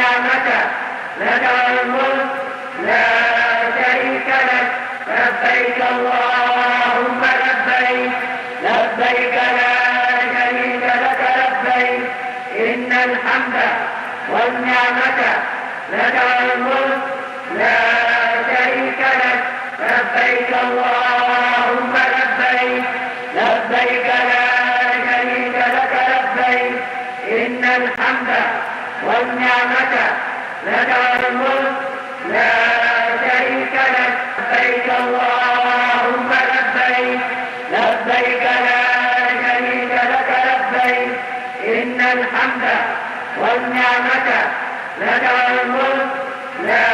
والنعمة لك والملك لا شريك لك لبيك اللهم لبيك لبيك لا شريك لك لبيك إن الحمد والنعمة لك والملك لا شريك لك لبيك اللهم لبيك لبيك لا شريك لك لبيك إن الحمد والنعمة لك والملك لا شريك لك لبيك اللهم لبيك لبيك لا شريك لك لبيك إن الحمد والنعمة لك والملك لا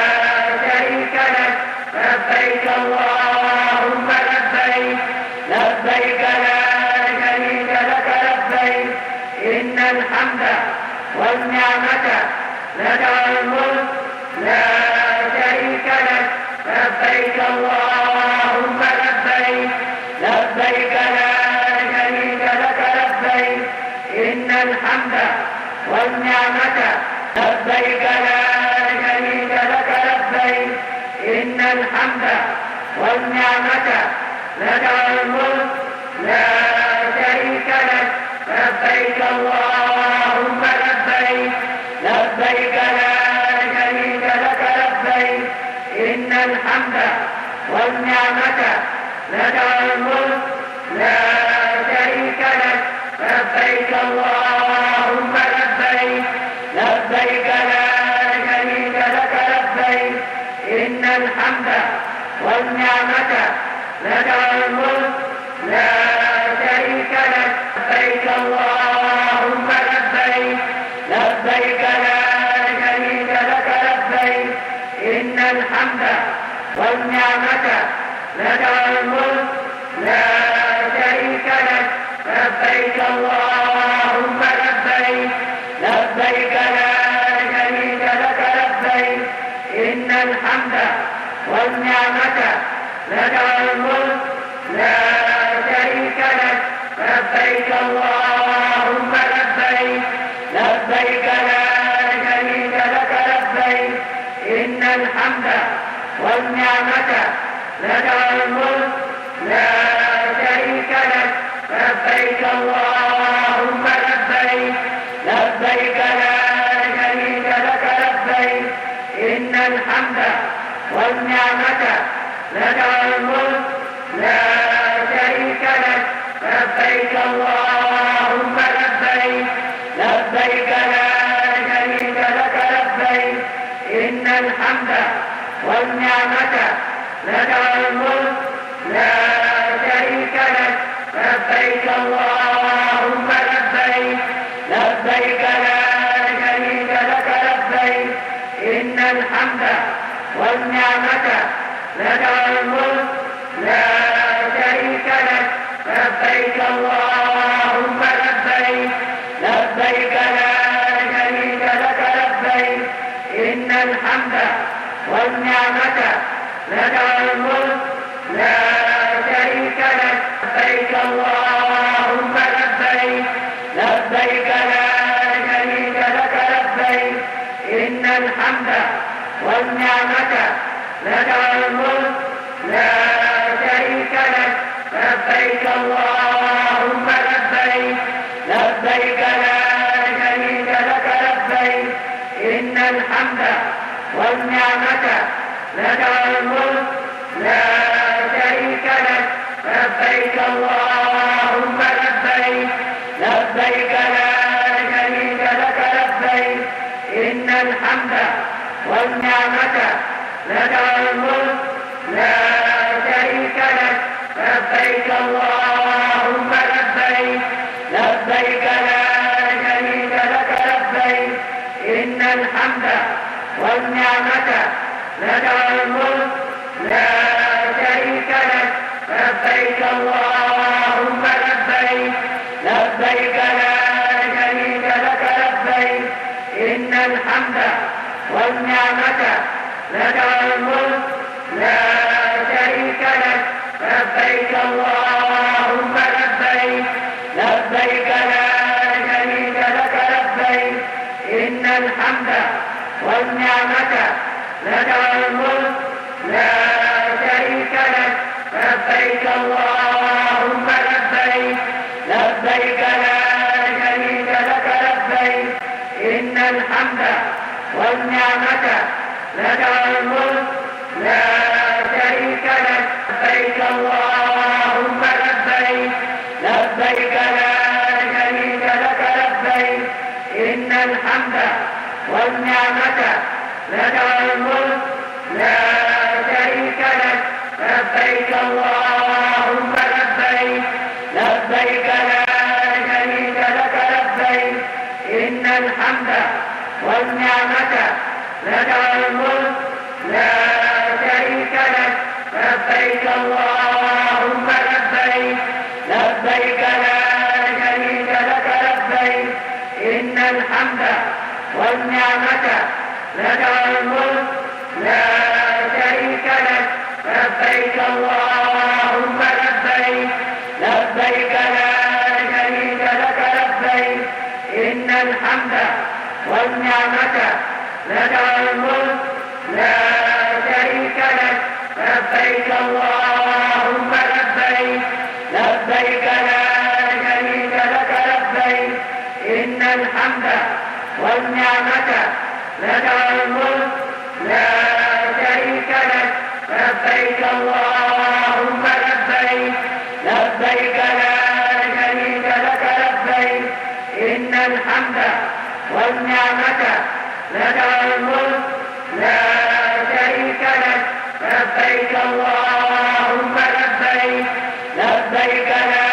شريك لك لبيك اللهم لبيك لبيك لا شريك لك لبيك إن الحمد والنعمة لك والملك لا شريك لك لبيك اللهم لبيك لبيك لا شريك لك لبيك إن الحمد والنعمة لبيك لا شريك لك لبيك إن الحمد والنعمة لك والملك لا شريك لك لبيك اللهم لبيك لبيك لا شريك لك لبيك إن الحمد والنعمة لك والملك لا شريك لك لبيك اللهم لبيك لبيك لا شريك لك لبيك إن الحمد والنعمة لك والملك لا شريك لك لبيك اللهم لبيك لبيك لا شريك لك لبيك إن الحمد والنعمة لك والملك لا شريك لك لبيك اللهم لبيك لبيك لا شريك لك لبيك إن الحمد والنعمة لك والملك لا شريك لك لبيك اللهم لبيك لبيك لا شريك لك لبيك إن الحمد والنعمة لك والملك لا شريك لك لبيك اللهم لبيك لبيك لا شريك لك لبيك إن الحمد والنعمة لك والملك لا شريك لك لبيك اللهم لبيك لبيك لا شريك لك لبيك إن الحمد والنعمة لك والملك لا شريك لك لبيك اللهم لبيك لبيك لا شريك لك لبيك إن الحمد والنعمة لك والملك لا شريك لك لبيك اللهم لبيك لبيك لا شريك لك لبيك إن الحمد والنعمة لك والملك لا شريك لك لبيك اللهم لبيك لبيك لا شريك لك لبيك إن الحمد والنعمة لك والملك لا شريك لك لبيك اللهم لبيك لبيك لا شريك لك لبيك إن الحمد والنعمة لك والملك لا شريك لك لبيك اللهم لبيك لبيك لا شريك لك لبيك إن الحمد والنعمة لك والملك لا شريك لك لبيك اللهم لبيك لبيك لا شريك لك لبيك إن الحمد والنعمة لك والملك لا شريك لك لبيك اللهم لبيك لبيك لا شريك لك لبيك إن الحمد والنعمة لك والملك لا شريك لك لبيك اللهم لبيك لبيك لا شريك لك لبيك إن الحمد لك الملك لا شريك لك لبيك اللهم لبيك لبيك لا شريك لك لبيك إن الحمد والنعمة لك الملك لا شريك لك لبيك اللهم لبيك لبيك لا شريك لك لبيك إن الحمد والنعمة لك الملك لا شريك لك لبيك اللهم لبيك لبيك لا شريك لك لبيك إن الحمد والنعمة لك الملك لا شريك لك لبيك اللهم لبيك لبيك لا شريك لك لبيك إن الحمد والنعمة لك الملك لا شريك لك لبيك اللهم لبيك لبيك لا شريك لك لبيك إن الحمد والنعمة لك الملك لا شريك لك لبيك اللهم لبيك لبيك لا شريك لك لبيك إن الحمد والنعمة لك الملك لا شريك لك لبيك اللهم لبيك لبيك لا شريك لك لبيك إن الحمد والنعمة لك الملك لا شريك لك لبيك اللهم لبيك لبيك لا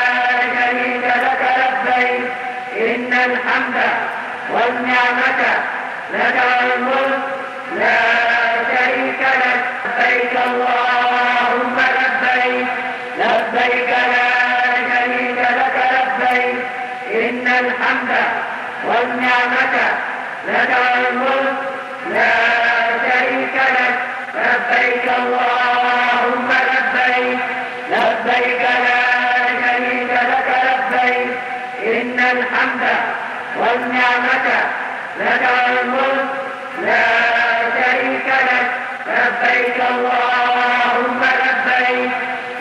شريك لك لبيك إن الحمد والنعمة لك الملك لا شريك لك لبيك اللهم لبيك لبيك لا شريك لك لبيك إن الحمد والنعمة لك الملك لا شريك لك لبيك اللهم لبيك لبيك لا شريك لك لبيك إن الحمد والنعمة لك الملك لا شريك لك لبيك اللهم لبيك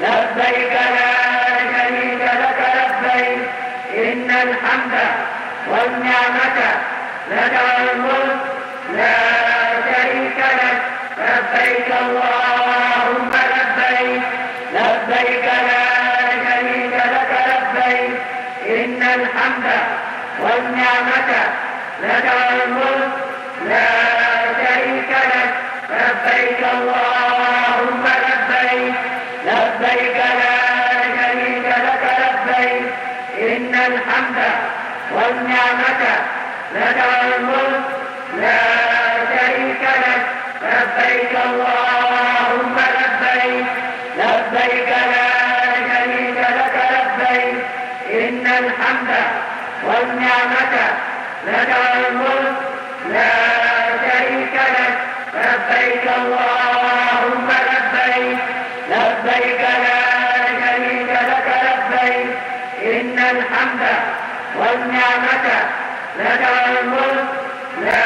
لبيك لا شريك لك لبيك إن الحمد والنعمة لك الملك لا شريك لك لبيك اللهم لبيك لبيك لا شريك لك لبيك إن الحمد والنعمة لك الملك لا شريك لك لبيك اللهم لبيك لبيك لا شريك لك لبيك إن الحمد والنعمة لك الملك لا شريك لك لبيك اللهم لبيك لبيك لا شريك لك لبيك إن الحمد والنعمة لك الملك لا شريك لك لبيك اللهم لبيك لبيك لا شريك لك لبيك إن الحمد والنعمة لك الملك لا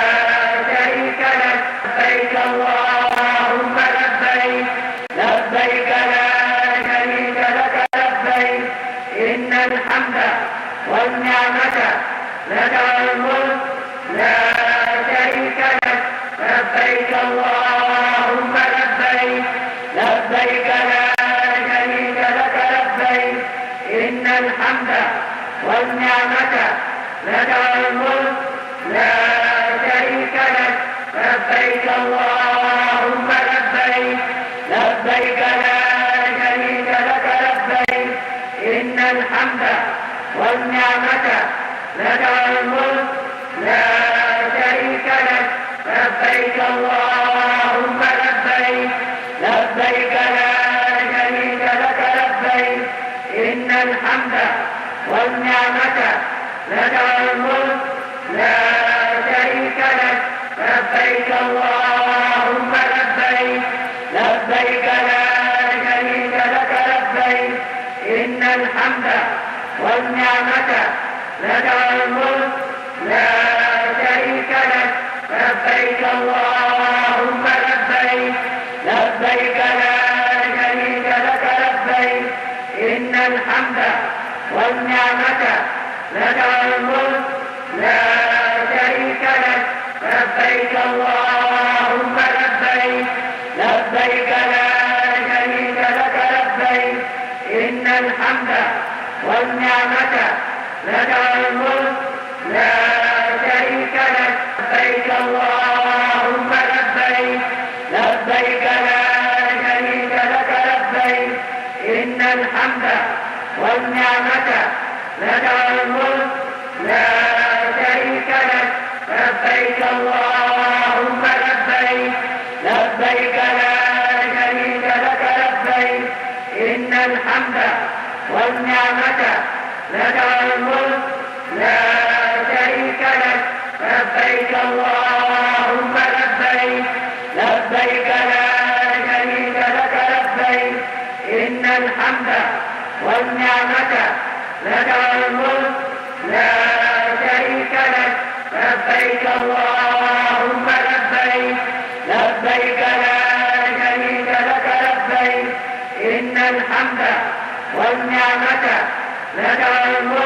شريك لك لبيك اللهم لبيك لبيك لا شريك لك لبيك إن الحمد والنعمة لك الملك لا شريك لك لبيك اللهم لبيك لبيك لا شريك لك لبيك إن الحمد والنعمة لك الملك لا شريك لك لبيك اللهم لبيك لبيك لا شريك لك لبيك إن الحمد والنعمة لك الملك لا شريك لك لبيك اللهم لبيك لبيك لا شريك لك لبيك إن الحمد والنعمة لك الملك لا شريك لك لبيك اللهم لبيك لبيك لا شريك لك لبيك إن الحمد والنعمة لك الملك لا شريك لك لبيك اللهم لبيك لبيك لا شريك لك لبيك إن الحمد والنعمة لك والملك لا شريك لك لبيك اللهم لبيك لبيك لا شريك لك لبيك إن الحمد والنعمة لك والملك لا شريك لك لبيك اللهم لبيك لبيك لا شريك لك لبيك إن الحمد والنعمة لك والملك لا شريك لك لبيك اللهم لبيك لبيك لا شريك لك لبيك إن الحمد والنعمة لك والملك لا شريك لك لبيك اللهم لبيك لبيك لا شريك لك لبيك إن الحمد والنعمة لك والملك لا شريك لك لبيك اللهم لبيك لبيك لا شريك لك لبيك إن الحمد والنعمة لك والملك